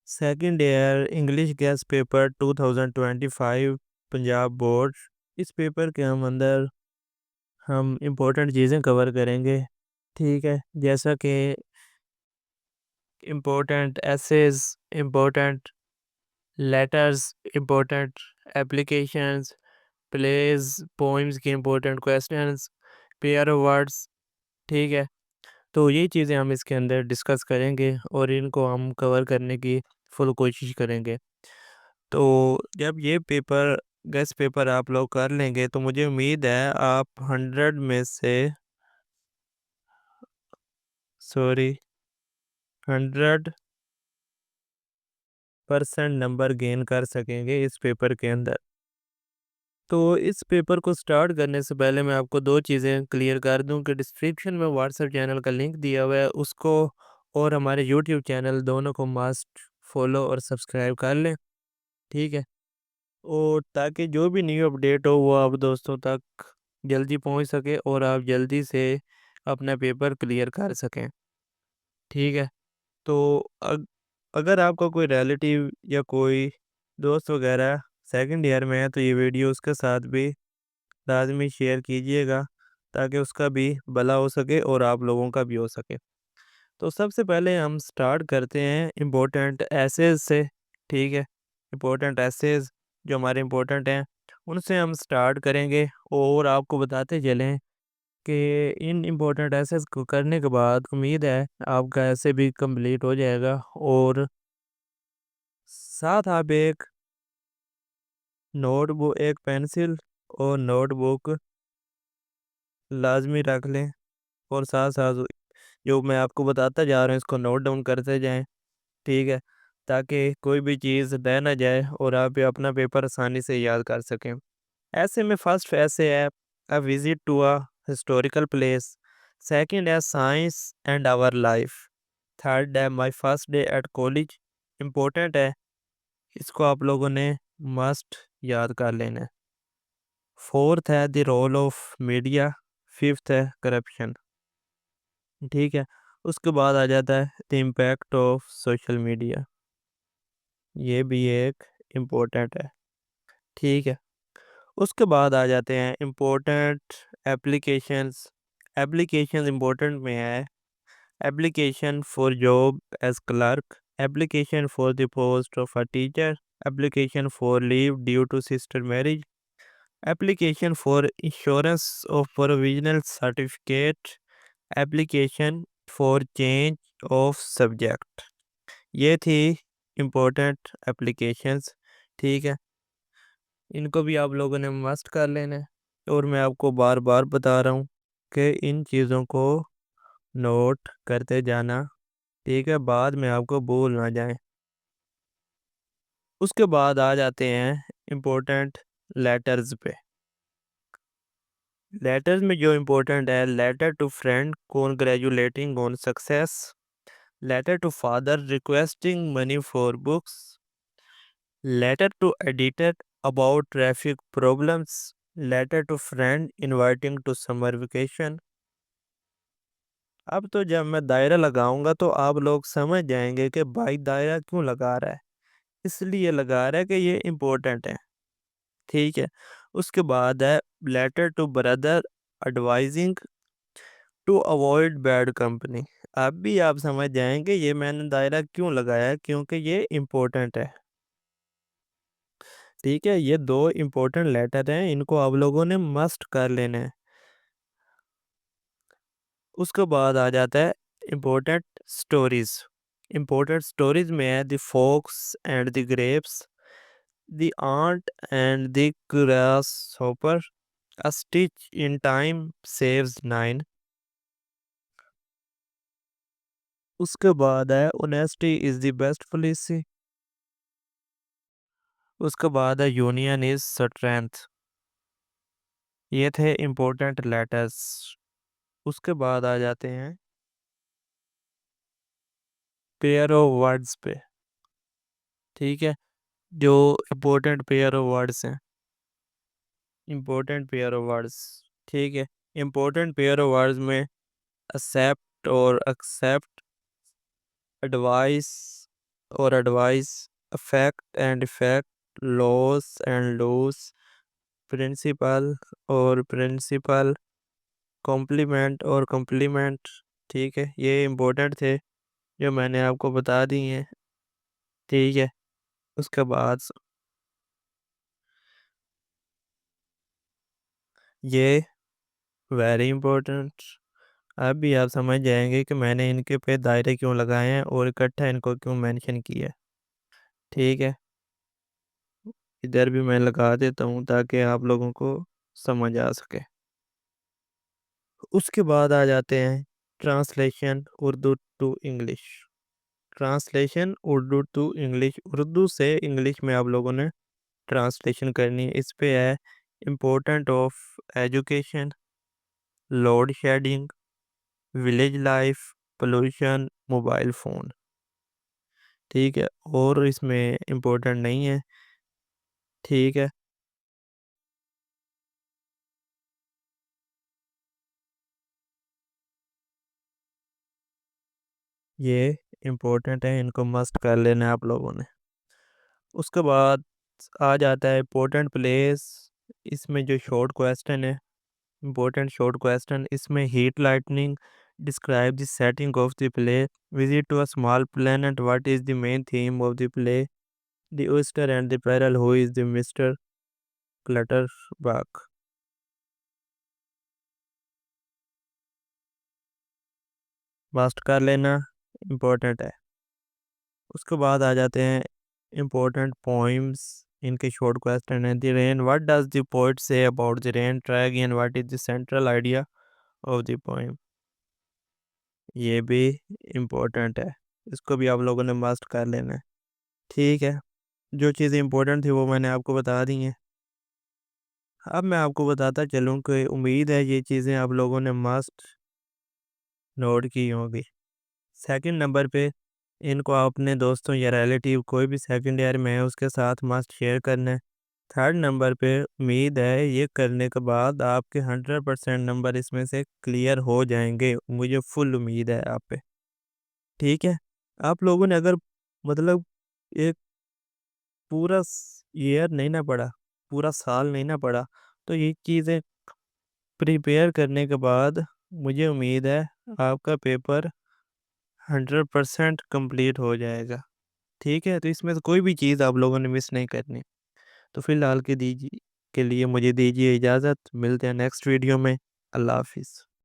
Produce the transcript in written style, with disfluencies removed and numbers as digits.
Second year English gas paper 2025 Punjab board. इस paper के अंदर हम इम्पोर्टेंट चीज़ें कवर करेंगे। ठीक है, जैसा कि important essays, important letters, important applications, plays, poems की important questions, pair of words. ठीक है, तो ये चीज़ें हम इसके अंदर डिस्कस करेंगे और इनको हम कवर करने की फुल कोशिश करेंगे। तो जब ये पेपर गेस्ट पेपर आप लोग कर लेंगे तो मुझे उम्मीद है आप 100 में से सॉरी 100% नंबर गेन कर सकेंगे इस पेपर के अंदर। तो इस पेपर को स्टार्ट करने से पहले मैं आपको दो चीज़ें क्लियर कर दूं कि डिस्क्रिप्शन में व्हाट्सएप चैनल का लिंक दिया हुआ है, उसको और हमारे यूट्यूब चैनल दोनों को मस्ट फॉलो और सब्सक्राइब कर लें। ठीक है, और ताकि जो भी न्यू अपडेट हो वो आप दोस्तों तक जल्दी पहुंच सके और आप जल्दी से अपना पेपर क्लियर कर सकें। ठीक है, तो अगर आपका कोई रिलेटिव या कोई दोस्त वगैरह सेकंड ईयर में है तो ये वीडियो उसके साथ भी लाजमी शेयर कीजिएगा ताकि उसका भी भला हो सके और आप लोगों का भी हो सके। तो सबसे पहले हम स्टार्ट करते हैं इम्पोर्टेंट एसेज से। ठीक है, इम्पोर्टेंट एसेज जो हमारे इम्पोर्टेंट हैं उनसे हम स्टार्ट करेंगे और आपको बताते चलें कि इन इम्पोर्टेंट एसेज को करने के बाद उम्मीद है आपका ऐसे भी कंप्लीट हो जाएगा। और साथ आप एक नोटबुक, एक पेंसिल और नोटबुक लाजमी रख लें और साथ साथ जो मैं आपको बताता जा रहा हूँ इसको नोट डाउन करते जाएं। ठीक है, ताकि कोई भी चीज़ रह ना जाए और आप ये अपना पेपर आसानी से याद कर सकें। ऐसे में फर्स्ट ऐसे है a visit to a historical place, second है science and our life, third है my first day at college. Important है, इसको आप लोगों ने मस्ट याद कर लेना है। फोर्थ है the role of media, fifth है करप्शन। ठीक है, उसके बाद आ जाता है the impact of social media, ये भी एक इम्पोर्टेंट है। ठीक है, उसके बाद आ जाते हैं इम्पोर्टेंट एप्लीकेशंस। एप्लीकेशन इम्पोर्टेंट में है application for job as clerk, application for the post of a teacher, application for leave due to sister marriage, application for insurance of provisional certificate, application for change of subject. ये थी important applications. ठीक है, इनको भी आप लोगों ने must कर लेना है और मैं आपको बार बार बता रहा हूँ कि इन चीज़ों को नोट करते जाना। ठीक है, बाद में आपको भूल ना जाए। उसके बाद आ जाते हैं इम्पोर्टेंट लेटर्स पे। लेटर्स में जो इम्पोर्टेंट है, letter to friend congratulating on success, letter to father requesting money for books, letter to editor about traffic problems, letter to friend inviting to summer vacation. अब तो जब मैं दायरा लगाऊंगा तो आप लोग समझ जाएंगे कि भाई दायरा क्यों लगा रहा है। इसलिए लगा रहा है कि ये इम्पोर्टेंट है। ठीक है, उसके बाद है letter to brother advising to avoid bad company. अब भी आप समझ जाएंगे ये मैंने दायरा क्यों लगाया है, क्योंकि ये इम्पोर्टेंट है। ठीक है, ये दो इम्पोर्टेंट लेटर हैं, इनको आप लोगों ने मस्ट कर लेना है। उसके बाद आ जाता है इम्पोर्टेंट स्टोरीज। इम्पोर्टेंट स्टोरीज में है the fox and the grapes, the ant and the grasshopper, a stitch in time saves nine. उसके बाद है honesty is the best policy. उसके बाद है यूनियन इज स्ट्रेंथ। ये थे इम्पोर्टेंट लेटर्स। उसके बाद आ जाते हैं पेयर ऑफ वर्ड्स पे। ठीक है, जो इम्पोर्टेंट पेयर ऑफ वर्ड्स हैं, इम्पोर्टेंट पेयर ऑफ वर्ड्स। ठीक है, इम्पोर्टेंट पेयर ऑफ वर्ड्स में एक्सेप्ट और एक्सेप्ट, एडवाइस, और advise, affect and effect, loss and loss, principal और प्रिंसिपल, कॉम्प्लीमेंट और कॉम्प्लीमेंट। ठीक है, ये इम्पोर्टेंट थे जो मैंने आपको बता दी हैं। ठीक है, उसके बाद ये वेरी इंपॉर्टेंट। अब भी आप समझ जाएंगे कि मैंने इनके पे दायरे क्यों लगाए हैं और इकट्ठा इनको क्यों मेंशन किया है। ठीक है, इधर भी मैं लगा देता हूँ ताकि आप लोगों को समझ आ सके। उसके बाद आ जाते हैं translation Urdu to English. Translation Urdu to English, Urdu से इंग्लिश में आप लोगों ने ट्रांसलेशन करनी है। इस पे है important of education, load shedding, village life, pollution, mobile phone. ठीक है, और इसमें इम्पोर्टेंट नहीं है। ठीक है, ये इम्पोर्टेंट है, इनको मस्ट कर लेना है आप लोगों ने। उसके बाद आ जाता है इम्पोर्टेंट प्लेस। इसमें जो शॉर्ट क्वेश्चन है, इम्पोर्टेंट शॉर्ट क्वेश्चन, इसमें heat lightning, describe the setting of the play, visit to a small planet, what is the main theme of the play, the oyster and the pearl, who is the mister Clutterbuck. Must कर लेना, important है। उसके बाद आ जाते हैं important poems. इनके short question है, the rain, what does the poet say about the rain, try again, what is the central idea of the poem. ये भी इम्पोर्टेंट है, इसको भी आप लोगों ने मस्ट कर लेना है। ठीक है, जो चीज़ें इम्पोर्टेंट थी वो मैंने आपको बता दी हैं। अब मैं आपको बताता चलूँ कि उम्मीद है ये चीज़ें आप लोगों ने मस्ट नोट की होंगी। सेकंड नंबर पे इनको अपने दोस्तों या रिलेटिव कोई भी सेकंड ईयर में है उसके साथ मस्ट शेयर करना है। थर्ड नंबर पे उम्मीद है ये करने के बाद आपके 100% नंबर इसमें से क्लियर हो जाएंगे, मुझे फुल उम्मीद है आप पे। ठीक है, आप लोगों ने अगर मतलब एक पूरा ईयर नहीं ना पढ़ा, पूरा साल नहीं ना पढ़ा, तो ये चीज़ें प्रिपेयर करने के बाद मुझे उम्मीद है आपका पेपर 100% कंप्लीट हो जाएगा। ठीक है, तो इसमें से कोई भी चीज़ आप लोगों ने मिस नहीं करनी। तो फिलहाल के लिए मुझे दीजिए इजाज़त, मिलते हैं नेक्स्ट वीडियो में। अल्लाह हाफिज़।